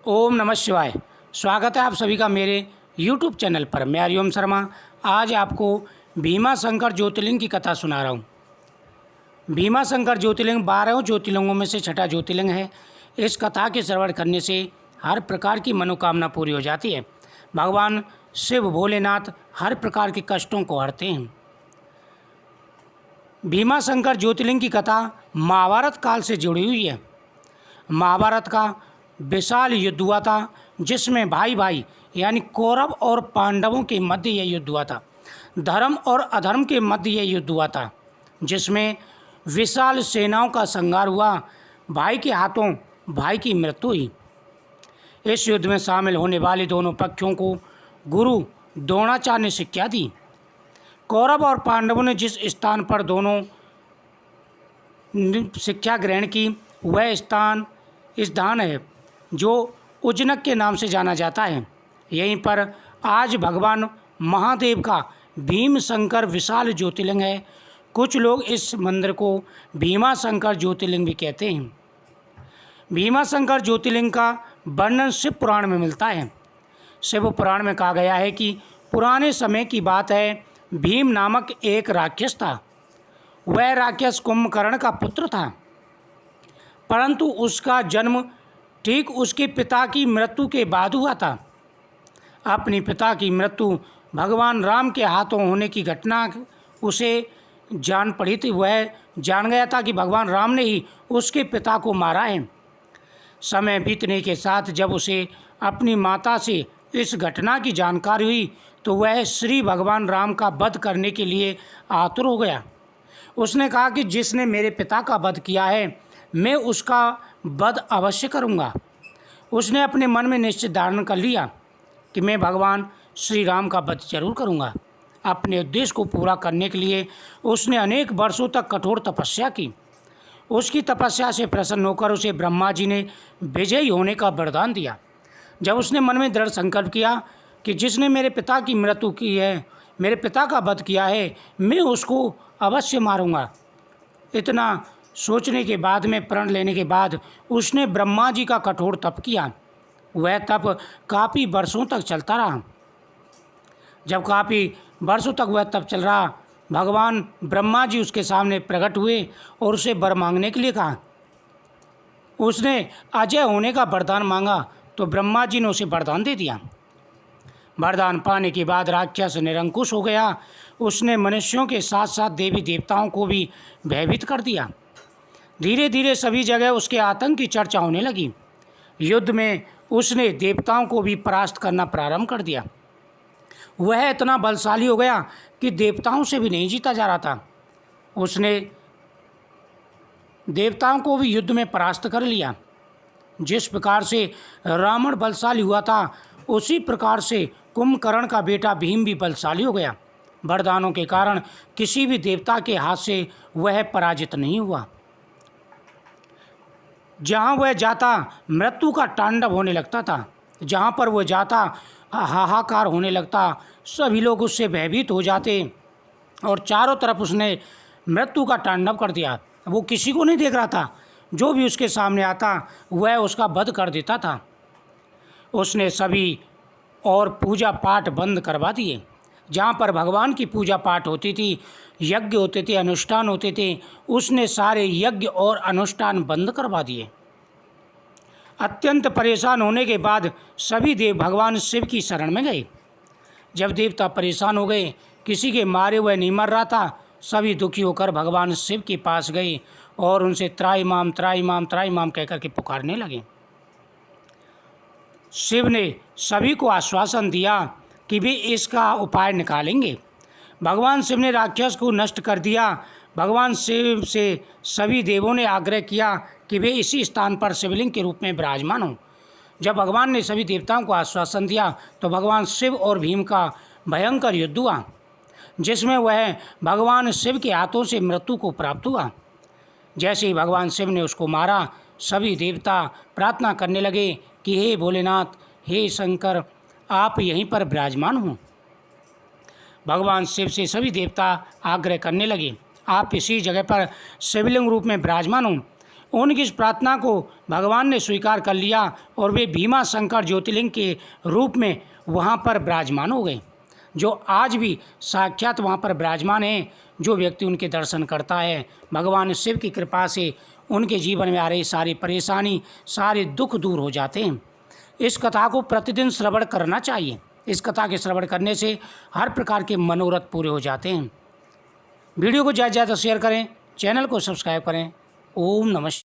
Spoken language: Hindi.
ओम नमः शिवाय। स्वागत है आप सभी का मेरे YouTube चैनल पर। मैं हरिओम शर्मा आज आपको भीमा शंकर ज्योतिर्लिंग की कथा सुना रहा हूँ। भीमा शंकर ज्योतिर्लिंग 12 ज्योतिर्लिंगों में से छठा ज्योतिर्लिंग है। इस कथा के श्रवण करने से हर प्रकार की मनोकामना पूरी हो जाती है। भगवान शिव भोलेनाथ हर प्रकार के कष्टों को हरते हैं। भीमा शंकर ज्योतिर्लिंग की कथा महाभारत काल से जुड़ी हुई है। महाभारत का विशाल युद्ध हुआ था जिसमें भाई भाई यानी कौरव और पांडवों के मध्य यह युद्ध हुआ था। धर्म और अधर्म के मध्य यह युद्ध हुआ था जिसमें विशाल सेनाओं का संहार हुआ। भाई के हाथों भाई की मृत्यु हुई। इस युद्ध में शामिल होने वाले दोनों पक्षों को गुरु द्रोणाचार्य ने शिक्षा दी। कौरव और पांडवों ने जिस स्थान पर दोनों शिक्षा ग्रहण की वह स्थान है जो उज्जनक के नाम से जाना जाता है। यहीं पर आज भगवान महादेव का भीम शंकर विशाल ज्योतिर्लिंग है। कुछ लोग इस मंदिर को भीमा शंकर ज्योतिर्लिंग भी कहते हैं। भीमा शंकर ज्योतिर्लिंग का वर्णन शिव पुराण में मिलता है। शिव पुराण में कहा गया है कि पुराने समय की बात है, भीम नामक एक राक्षस था। वह राक्षस कुंभकर्ण का पुत्र था, परंतु उसका जन्म ठीक उसके पिता की मृत्यु के बाद हुआ था। अपने पिता की मृत्यु भगवान राम के हाथों होने की घटना उसे जान पड़ी थी। वह जान गया था कि भगवान राम ने ही उसके पिता को मारा है। समय बीतने के साथ जब उसे अपनी माता से इस घटना की जानकारी हुई तो वह श्री भगवान राम का वध करने के लिए आतुर हो गया। उसने कहा कि जिसने मेरे पिता का वध किया है मैं उसका वध अवश्य करूंगा। उसने अपने मन में निश्चय धारण कर लिया कि मैं भगवान श्री राम का वध जरूर करूंगा। अपने उद्देश्य को पूरा करने के लिए उसने अनेक वर्षों तक कठोर तपस्या की। उसकी तपस्या से प्रसन्न होकर उसे ब्रह्मा जी ने विजयी होने का वरदान दिया। जब उसने मन में दृढ़ संकल्प किया कि जिसने मेरे पिता की मृत्यु की है, मेरे पिता का वध किया है, मैं उसको अवश्य मारूंगा। इतना सोचने के बाद में प्रण लेने के बाद उसने ब्रह्मा जी का कठोर तप किया। वह तप काफ़ी वर्षों तक चलता रहा। जब काफ़ी वर्षों तक वह तप चल रहा, भगवान ब्रह्मा जी उसके सामने प्रकट हुए और उसे वर मांगने के लिए कहा। उसने अजय होने का वरदान मांगा तो ब्रह्मा जी ने उसे वरदान दे दिया। वरदान पाने के बाद राक्षस निरंकुश हो गया। उसने मनुष्यों के साथ साथ देवी देवताओं को भी भयभीत कर दिया। धीरे धीरे सभी जगह उसके आतंक की चर्चा होने लगी। युद्ध में उसने देवताओं को भी परास्त करना प्रारंभ कर दिया। वह इतना बलशाली हो गया कि देवताओं से भी नहीं जीता जा रहा था। उसने देवताओं को भी युद्ध में परास्त कर लिया। जिस प्रकार से रावण बलशाली हुआ था उसी प्रकार से कुंभकर्ण का बेटा भीम भी बलशाली हो गया। वरदानों के कारण किसी भी देवता के हाथ से वह पराजित नहीं हुआ। जहाँ वह जाता मृत्यु का तांडव होने लगता था। जहाँ पर वह जाता हाहाकार होने लगता। सभी लोग उससे भयभीत हो जाते और चारों तरफ उसने मृत्यु का तांडव कर दिया। वो किसी को नहीं देख रहा था। जो भी उसके सामने आता वह उसका वध कर देता था। उसने सभी और पूजा पाठ बंद करवा दिए। जहाँ पर भगवान की पूजा पाठ होती थी, यज्ञ होते थे, अनुष्ठान होते थे, उसने सारे यज्ञ और अनुष्ठान बंद करवा दिए। अत्यंत परेशान होने के बाद सभी देव भगवान शिव की शरण में गए। जब देवता परेशान हो गए, किसी के मारे हुए नहीं मर रहा था, सभी दुखी होकर भगवान शिव के पास गए और उनसे त्राईमाम त्राईमाम त्राईमाम कहकर के पुकारने लगे। शिव ने सभी को आश्वासन दिया कि वे इसका उपाय निकालेंगे। भगवान शिव ने राक्षस को नष्ट कर दिया। भगवान शिव से सभी देवों ने आग्रह किया कि वे इसी स्थान पर शिवलिंग के रूप में विराजमान हों। जब भगवान ने सभी देवताओं को आश्वासन दिया तो भगवान शिव और भीम का भयंकर युद्ध हुआ, जिसमें वह भगवान शिव के हाथों से मृत्यु को प्राप्त हुआ। जैसे ही भगवान शिव ने उसको मारा, सभी देवता प्रार्थना करने लगे कि हे भोलेनाथ, हे शंकर, आप यहीं पर विराजमान हों। भगवान शिव से सभी देवता आग्रह करने लगे, आप इसी जगह पर शिवलिंग रूप में विराजमान हों। उनकी इस प्रार्थना को भगवान ने स्वीकार कर लिया और वे भीमा शंकर ज्योतिर्लिंग के रूप में वहाँ पर विराजमान हो गए, जो आज भी साक्षात वहाँ पर विराजमान हैं। जो व्यक्ति उनके दर्शन करता है, भगवान शिव की कृपा से उनके जीवन में आ रही सारी परेशानी, सारे दुख दूर हो जाते हैं। इस कथा को प्रतिदिन श्रवण करना चाहिए। इस कथा के श्रवण करने से हर प्रकार के मनोरथ पूरे हो जाते हैं। वीडियो को ज़्यादा से ज़्यादा शेयर करें, चैनल को सब्सक्राइब करें। ओम नमः।